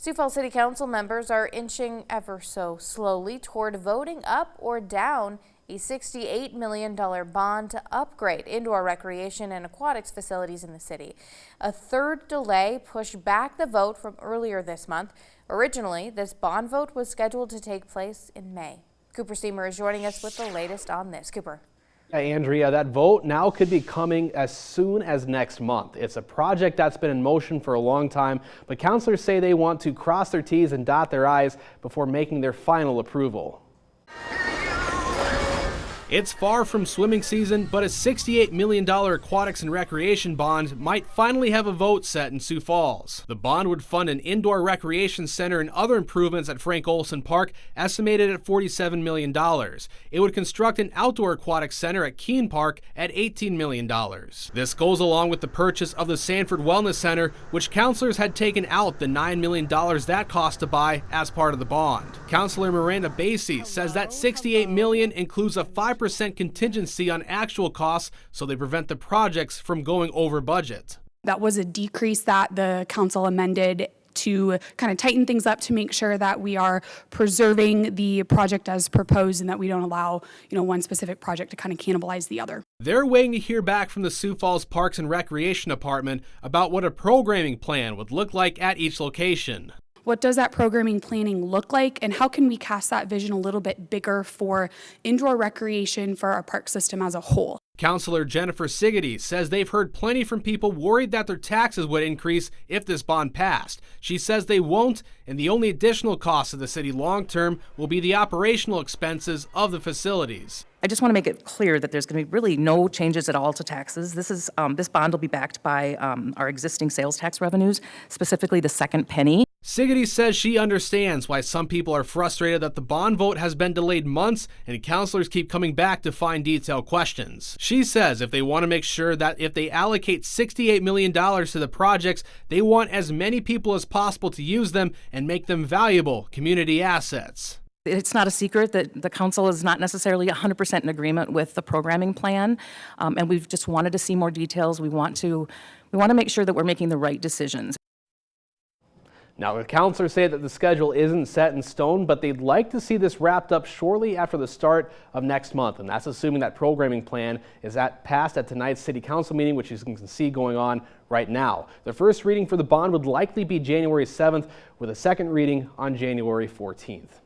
Sioux Falls City Council members are inching ever so slowly toward voting up or down a $68 million bond to upgrade indoor recreation and aquatics facilities in the city. A third delay pushed back the vote from earlier this month. Originally, this bond vote was scheduled to take place in May. Cooper Steamer is joining us with the latest on this. Cooper. Yeah, Andrea, that vote now could be coming as soon as next month. It's a project that's been in motion for a long time, but councilors say they want to cross their T's and dot their I's before making their final approval. It's far from swimming season, but a $68 million aquatics and recreation bond might finally have a vote set in Sioux Falls. The bond would fund an indoor recreation center and other improvements at Frank Olson Park, estimated at $47 million. It would construct an outdoor aquatics center at Keene Park at $18 million. This goes along with the purchase of the Sanford Wellness Center, which councilors had taken out the $9 million that cost to buy as part of the bond. Councilor Miranda Basie says that $68 million includes a 5% contingency on actual costs, so they prevent the projects from going over budget. That was a decrease that the council amended to kind of tighten things up to make sure that we are preserving the project as proposed and that we don't allow, one specific project to kind of cannibalize the other. They're waiting to hear back from the Sioux Falls Parks and Recreation Department about what a programming plan would look like at each location. What does that programming planning look like, and how can we cast that vision a little bit bigger for indoor recreation for our park system as a whole? Councilor Jennifer Siggety says they've heard plenty from people worried that their taxes would increase if this bond passed. She says they won't, and the only additional cost of the city long-term will be the operational expenses of the facilities. I just want to make it clear that there's going to be really no changes at all to taxes. This bond will be backed by our existing sales tax revenues, specifically the second penny. Siggety says she understands why some people are frustrated that the bond vote has been delayed months and councilors keep coming back to find detailed questions. She says if they want to make sure that if they allocate $68 million to the projects, they want as many people as possible to use them and make them valuable community assets. It's not a secret that the council is not necessarily 100% in agreement with the programming plan, and we've just wanted to see more details. We want to make sure that we're making the right decisions. Now, the councilors say that the schedule isn't set in stone, but they'd like to see this wrapped up shortly after the start of next month, and that's assuming that programming plan is passed at tonight's city council meeting, which you can see going on right now. The first reading for the bond would likely be January 7th, with a second reading on January 14th.